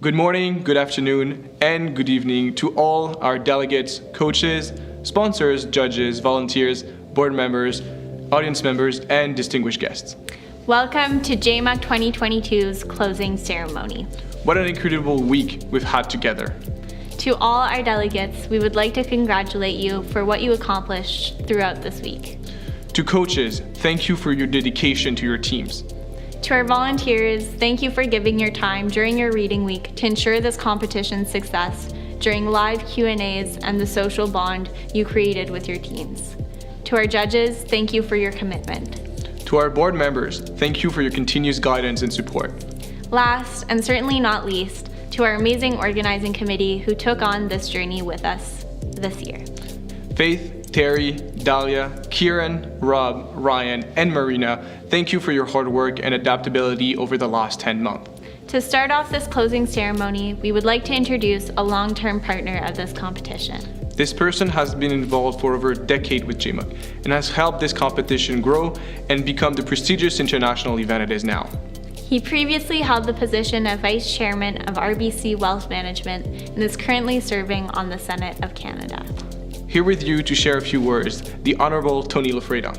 Good morning, good afternoon, and good evening to all our delegates, coaches, sponsors, judges, volunteers, board members, audience members, and distinguished guests. Welcome to JMUCC 2022's closing ceremony. What an incredible week we've had together. To all our delegates, we would like to congratulate you for what you accomplished throughout this week. To coaches, thank you for your dedication to your teams. To our volunteers, thank you for giving your time during your reading week to ensure this competition's success during live Q&As and the social bond you created with your teams. To our judges, thank you for your commitment. To our board members, thank you for your continuous guidance and support. Last, and certainly not least, to our amazing organizing committee who took on this journey with us this year. Faith, Terry, Dahlia, Kieran, Rob, Ryan, and Marina, thank you for your hard work and adaptability over the last 10 months. To start off this closing ceremony, we would like to introduce a long-term partner of this competition. This person has been involved for over a decade with JMUCC and has helped this competition grow and become the prestigious international event it is now. He previously held the position of Vice Chairman of RBC Wealth Management and is currently serving on the Senate of Canada. Here with you to share a few words, the Honorable Tony Lofreda.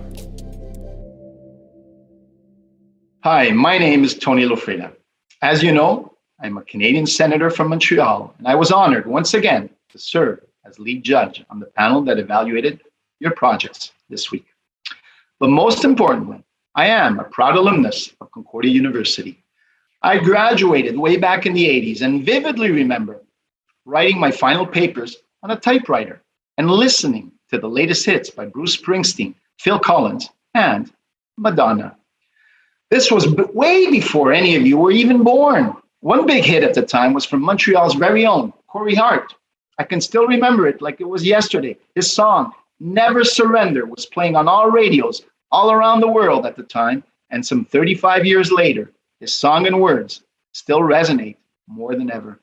Hi, my name is Tony Lofreda. As you know, I'm a Canadian Senator from Montreal, and I was honored once again to serve as lead judge on the panel that evaluated your projects this week. But most importantly, I am a proud alumnus of Concordia University. I graduated way back in the 80s and vividly remember writing my final papers on a typewriter and listening to the latest hits by Bruce Springsteen, Phil Collins, and Madonna. This was way before any of you were even born. One big hit at the time was from Montreal's very own Corey Hart. I can still remember it like it was yesterday. His song, Never Surrender, was playing on all radios all around the world at the time, and some 35 years later, his song and words still resonate more than ever,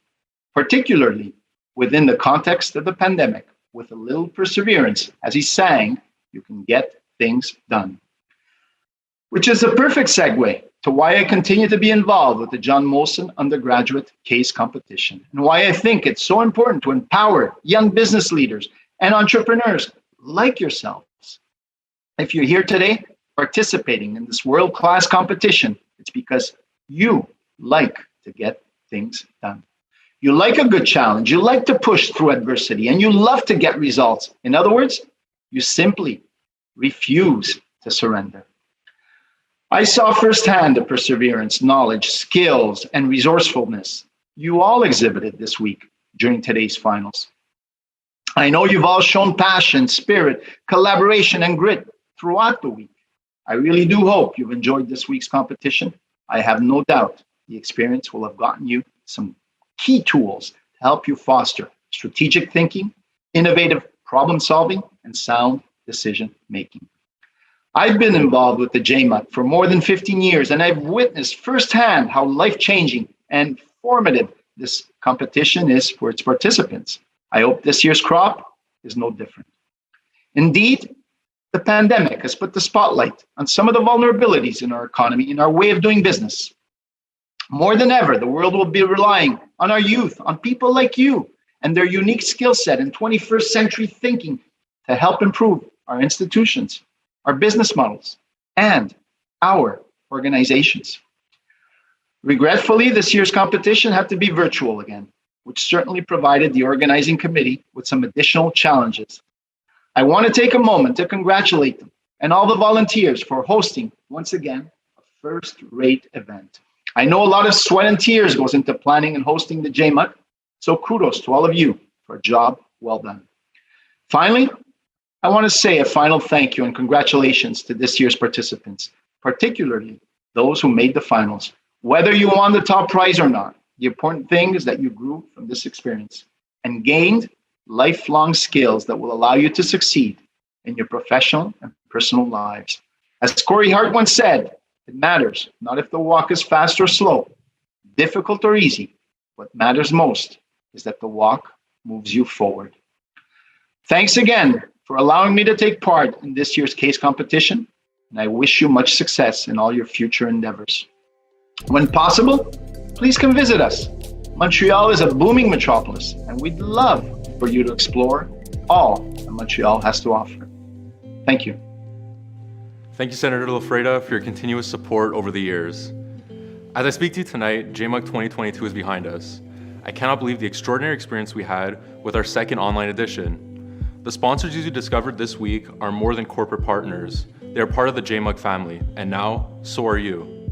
particularly within the context of the pandemic. With a little perseverance, as he sang, you can get things done. Which is a perfect segue to why I continue to be involved with the John Molson undergraduate case competition, and why I think it's so important to empower young business leaders and entrepreneurs like yourselves. If you're here today participating in this world-class competition, it's because you like to get things done. You like a good challenge, you like to push through adversity, and you love to get results. In other words, you simply refuse to surrender. I saw firsthand the perseverance, knowledge, skills, and resourcefulness you all exhibited this week during today's finals. I know you've all shown passion, spirit, collaboration, and grit throughout the week. I really do hope you've enjoyed this week's competition. I have no doubt the experience will have gotten you some key tools to help you foster strategic thinking, innovative problem solving, and sound decision making. I've been involved with the JMUCC for more than 15 years, and I've witnessed firsthand how life-changing and formative this competition is for its participants. I hope this year's crop is no different. Indeed, the pandemic has put the spotlight on some of the vulnerabilities in our economy, in our way of doing business. More than ever, the world will be relying on our youth, on people like you, and their unique skill set in 21st century thinking to help improve our institutions, our business models, and our organizations. Regretfully, this year's competition had to be virtual again, which certainly provided the organizing committee with some additional challenges. I want to take a moment to congratulate them and all the volunteers for hosting, once again, a first-rate event. I know a lot of sweat and tears goes into planning and hosting the JMUCC, so kudos to all of you for a job well done. Finally, I want to say a final thank you and congratulations to this year's participants, particularly those who made the finals. Whether you won the top prize or not, the important thing is that you grew from this experience and gained lifelong skills that will allow you to succeed in your professional and personal lives. As Corey Hart once said, it matters not if the walk is fast or slow, difficult or easy. What matters most is that the walk moves you forward. Thanks again for allowing me to take part in this year's case competition, and I wish you much success in all your future endeavors. When possible, please come visit us. Montreal is a booming metropolis, and we'd love for you to explore all that Montreal has to offer. Thank you. Thank you, Senator Lafreda, for your continuous support over the years. As I speak to you tonight, JMUCC 2022 is behind us. I cannot believe the extraordinary experience we had with our second online edition. The sponsors you discovered this week are more than corporate partners. They are part of the JMUCC family, and now, so are you.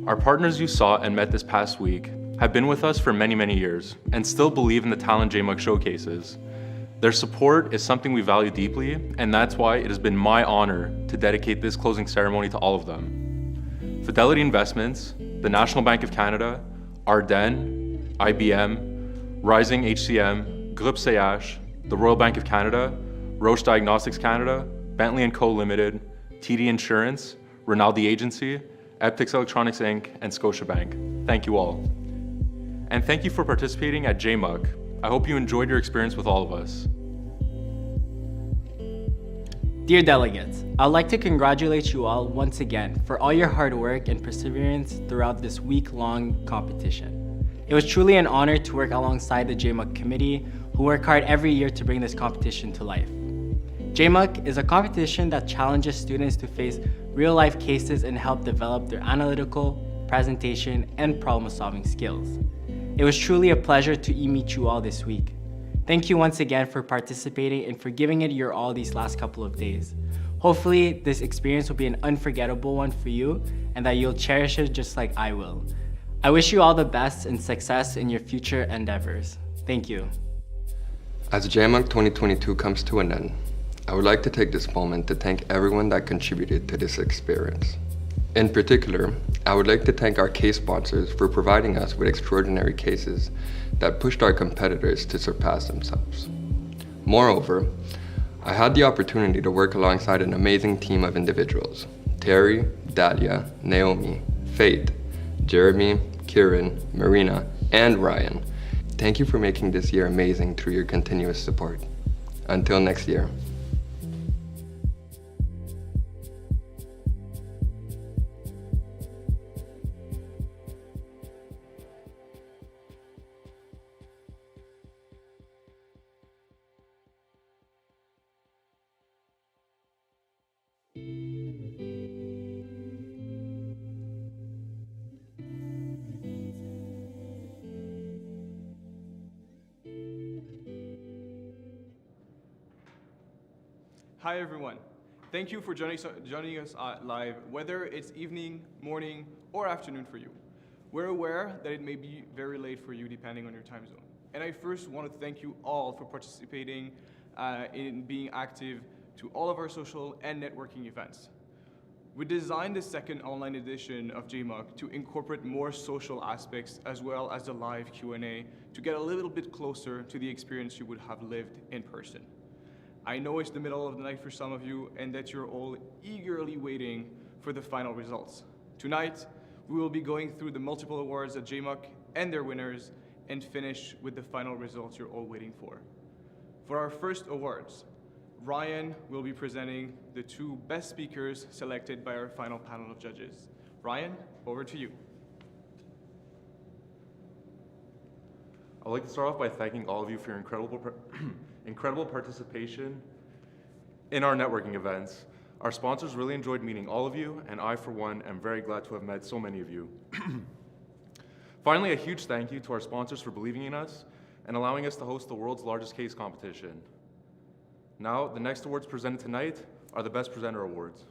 Our partners you saw and met this past week have been with us for many, many years and still believe in the talent JMUCC showcases. Their support is something we value deeply, and that's why it has been my honor to dedicate this closing ceremony to all of them. Fidelity Investments, the National Bank of Canada, Ardennes, IBM, Rising HCM, Groupe CH, the Royal Bank of Canada, Roche Diagnostics Canada, Bentley & Co. Limited, TD Insurance, Rinaldi Agency, Eptix Electronics Inc., and Scotiabank. Thank you all. And thank you for participating at JMUCC. I hope you enjoyed your experience with all of us. Dear delegates, I'd like to congratulate you all once again for all your hard work and perseverance throughout this week-long competition. It was truly an honor to work alongside the JMUCC committee, who work hard every year to bring this competition to life. JMUCC is a competition that challenges students to face real-life cases and help develop their analytical, presentation, and problem-solving skills. It was truly a pleasure to meet you all this week. Thank you once again for participating and for giving it your all these last couple of days. Hopefully, this experience will be an unforgettable one for you and that you'll cherish it just like I will. I wish you all the best and success in your future endeavors. Thank you. As JMUCC 2022 comes to an end, I would like to take this moment to thank everyone that contributed to this experience. In particular, I would like to thank our case sponsors for providing us with extraordinary cases that pushed our competitors to surpass themselves. Moreover, I had the opportunity to work alongside an amazing team of individuals: Terry, Dalia, Naomi, Faith, Jeremy, Kieran, Marina, and Ryan. Thank you for making this year amazing through your continuous support. Until next year. Hi everyone. Thank you for joining us live, whether it's evening, morning, or afternoon for you. We're aware that it may be very late for you depending on your time zone. And I first want to thank you all for participating in being active to all of our social and networking events. We designed the second online edition of JMUCC to incorporate more social aspects as well as the live Q&A to get a little bit closer to the experience you would have lived in person. I know it's the middle of the night for some of you and that you're all eagerly waiting for the final results. Tonight, we will be going through the multiple awards at JMUCC and their winners and finish with the final results you're all waiting for. For our first awards, Ryan will be presenting the two best speakers selected by our final panel of judges. Ryan, over to you. I'd like to start off by thanking all of you for your incredible participation in our networking events. Our sponsors really enjoyed meeting all of you, and I, for one, am very glad to have met so many of you. Finally, a huge thank you to our sponsors for believing in us and allowing us to host the world's largest case competition. Now, the next awards presented tonight are the Best Presenter Awards.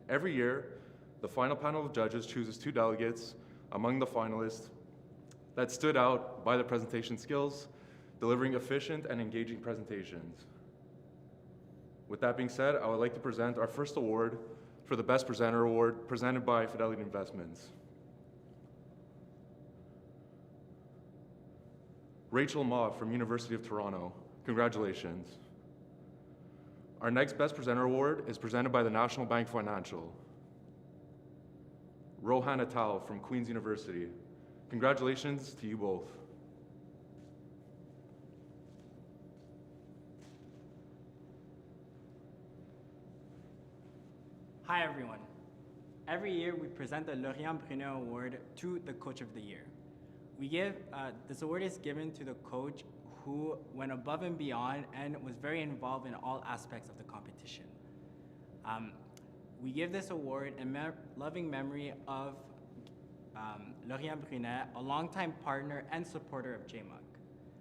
Every year, the final panel of judges chooses 2 delegates among the finalists that stood out by their presentation skills, delivering efficient and engaging presentations. With that being said, I would like to present our first award for the Best Presenter Award presented by Fidelity Investments. Rachel Ma from University of Toronto, congratulations. Our next Best Presenter Award is presented by the National Bank Financial. Rohan Atal from Queen's University, congratulations to you both. Hi everyone. Every year we present the Laurent Brunet Award to the Coach of the Year. This award is given to the coach who went above and beyond and was very involved in all aspects of the competition. We give this award in loving memory of Laurent Brunet, a longtime partner and supporter of JMUCC.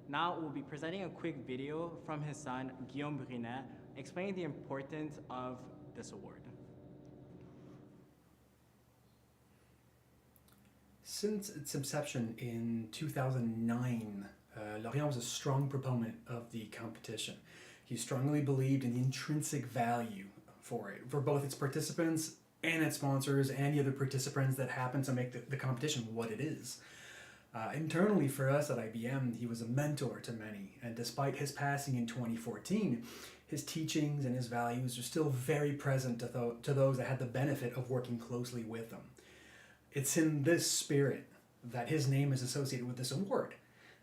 Now we'll be presenting a quick video from his son, Guillaume Brunet, explaining the importance of this award. Since its inception in 2009, Laurent was a strong proponent of the competition. He strongly believed in the intrinsic value for it, for both its participants and its sponsors and the other participants that happen to make the competition what it is. Internally for us at IBM, he was a mentor to many, and despite his passing in 2014, his teachings and his values are still very present to those that had the benefit of working closely with him. It's in this spirit that his name is associated with this award.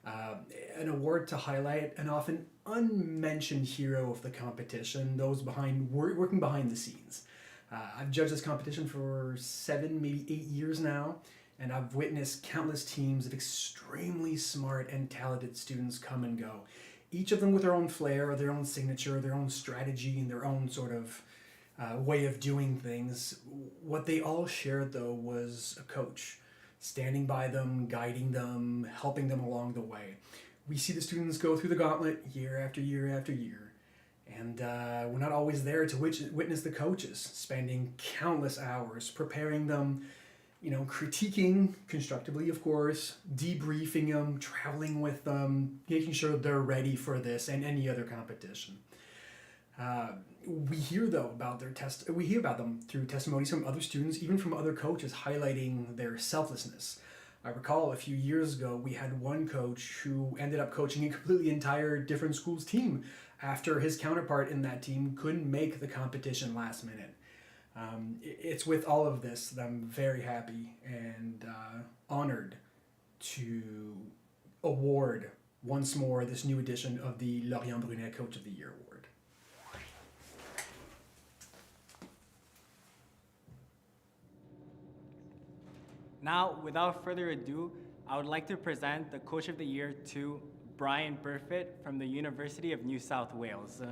An award to highlight an often unmentioned hero of the competition, those working behind the scenes. I've judged this competition for 7, maybe 8 years now, and I've witnessed countless teams of extremely smart and talented students come and go. Each of them with their own flair, their own signature, their own strategy, and their own sort of way of doing things. What they all shared, though, was a coach standing by them, guiding them, helping them along the way. We see the students go through the gauntlet year after year after year, and we're not always there to witness the coaches spending countless hours preparing them, critiquing constructively, of course, debriefing them, traveling with them, making sure they're ready for this and any other competition. We hear about them through testimonies from other students, even from other coaches, highlighting their selflessness. I recall a few years ago, we had one coach who ended up coaching a completely entire different school's team after his counterpart in that team couldn't make the competition last minute. It's with all of this that I'm very happy and honored to award once more this new edition of the Laurent Brunet Coach of the Year Award. Now, without further ado, I would like to present the Coach of the Year to Brian Burfitt from the University of New South Wales.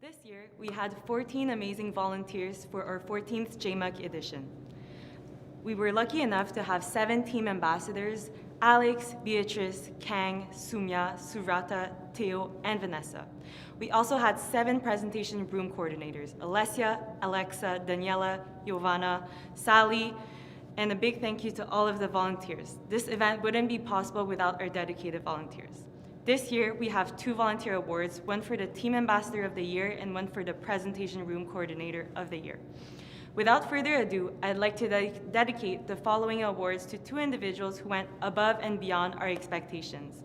This year, we had 14 amazing volunteers for our 14th JMUCC edition. We were lucky enough to have 7 team ambassadors: Alex, Beatrice, Kang, Sumya, Surata, Theo, and Vanessa. We also had 7 presentation room coordinators: Alessia, Alexa, Daniela, Giovanna, Sally, and a big thank you to all of the volunteers. This event wouldn't be possible without our dedicated volunteers. This year, we have 2 volunteer awards, one for the Team Ambassador of the Year and one for the Presentation Room Coordinator of the Year. Without further ado, I'd like to dedicate the following awards to 2 individuals who went above and beyond our expectations.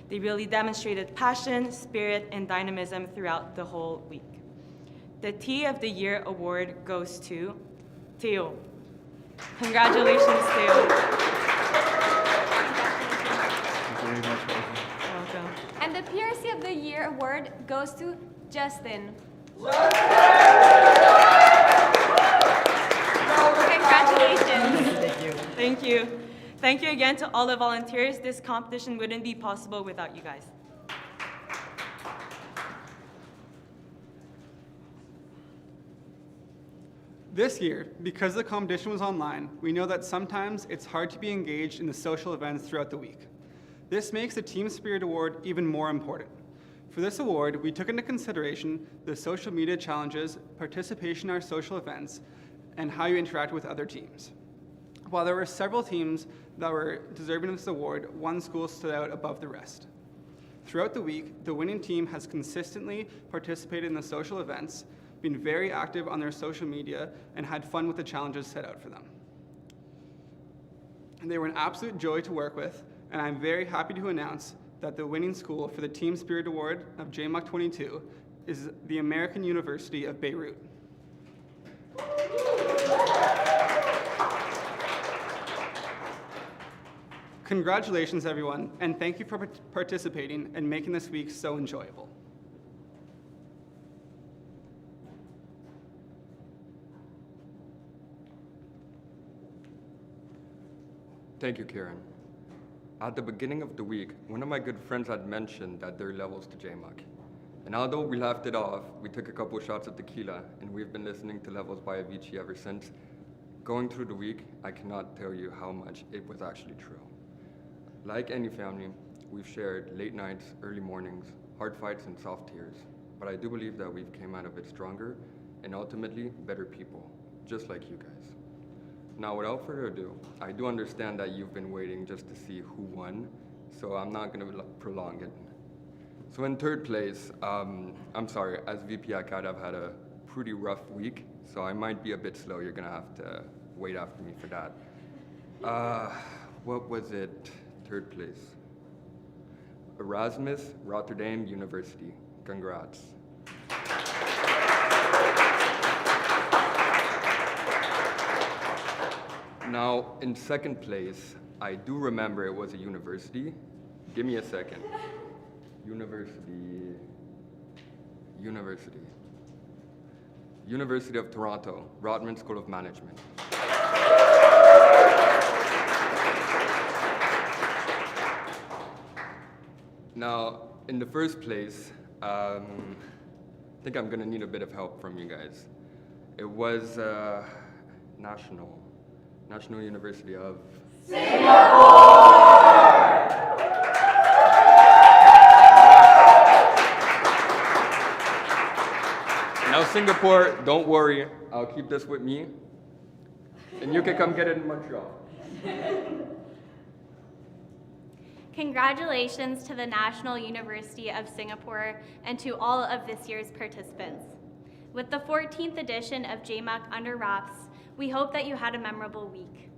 They really demonstrated passion, spirit, and dynamism throughout the whole week. The Tea of the Year award goes to Theo. Congratulations, Theo. Thank you very much. Welcome. And the PRC of the Year award goes to Justin. Congratulations. Thank you. Thank you again to all the volunteers. This competition wouldn't be possible without you guys. This year, because the competition was online, we know that sometimes it's hard to be engaged in the social events throughout the week. This makes the Team Spirit Award even more important. For this award, we took into consideration the social media challenges, participation in our social events, and how you interact with other teams. While there were several teams that were deserving of this award, one school stood out above the rest. Throughout the week, the winning team has consistently participated in the social events, been very active on their social media, and had fun with the challenges set out for them. And they were an absolute joy to work with, and I'm very happy to announce that the winning school for the Team Spirit Award of JMUCC 22 is the American University of Beirut. Congratulations, everyone, and thank you for participating and making this week so enjoyable. Thank you, Karen. At the beginning of the week, one of my good friends had mentioned that there are levels to JMUCC. And although we laughed it off, we took a couple shots of tequila, and we've been listening to Levels by Avicii ever since. Going through the week, I cannot tell you how much it was actually true. Like any family, we've shared late nights, early mornings, hard fights, and soft tears. But I do believe that we've came out of it stronger and ultimately better people, just like you guys. Now, without further ado, I do understand that you've been waiting just to see who won, so I'm not going to prolong it. So in third place, I'm sorry, as VP ACAD, I've had a pretty rough week, so I might be a bit slow. You're going to have to wait after me for that. What was it? Third place. Erasmus Rotterdam University. Congrats. Now, in second place, I do remember it was a university. Give me a second. University of Toronto, Rotman School of Management. Now, in the first place, I think I'm gonna need a bit of help from you guys. It was National University of Now, Singapore, don't worry, I'll keep this with me. And you can come get it in Montreal. Congratulations to the National University of Singapore and to all of this year's participants. With the 14th edition of JMUCC under wraps, we hope that you had a memorable week.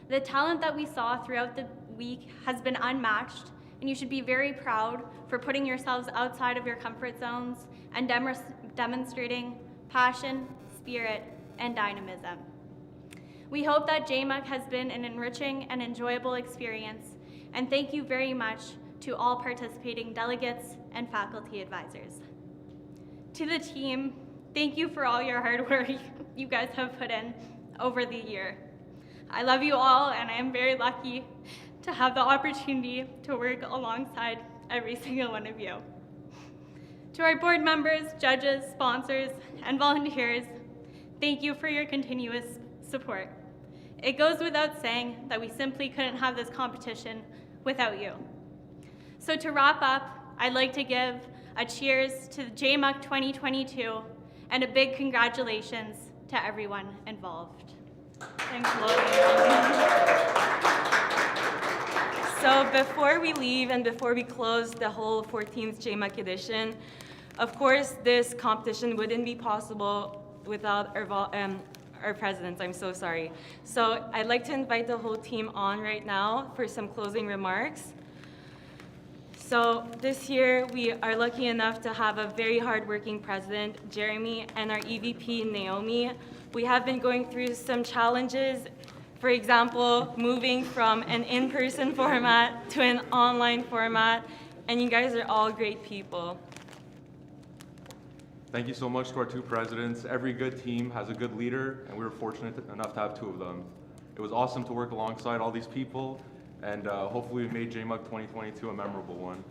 The talent that we saw throughout the week has been unmatched, and you should be very proud for putting yourselves outside of your comfort zones and demonstrating passion, spirit, and dynamism. We hope that JMUCC has been an enriching and enjoyable experience, and thank you very much to all participating delegates and faculty advisors. To the team, thank you for all your hard work you guys have put in over the year. I love you all, and I am very lucky to have the opportunity to work alongside every single one of you. To our board members, judges, sponsors, and volunteers, thank you for your continuous support. It goes without saying that we simply couldn't have this competition without you. So to wrap up, I'd like to give a cheers to JMUCC 2022 and a big congratulations to everyone involved. Thanks a lot. So before we leave and before we close the whole 14th JMUCC edition, of course, this competition wouldn't be possible without our presidents. I'm so sorry. So I'd like to invite the whole team on right now for some closing remarks. So this year, we are lucky enough to have a very hardworking president, Jeremy, and our EVP, Naomi. We have been going through some challenges. For example, moving from an in-person format to an online format, and you guys are all great people. Thank you so much to our two presidents. Every good team has a good leader, and we were fortunate enough to have two of them. It was awesome to work alongside all these people, and hopefully we made JMUCC 2022 a memorable one.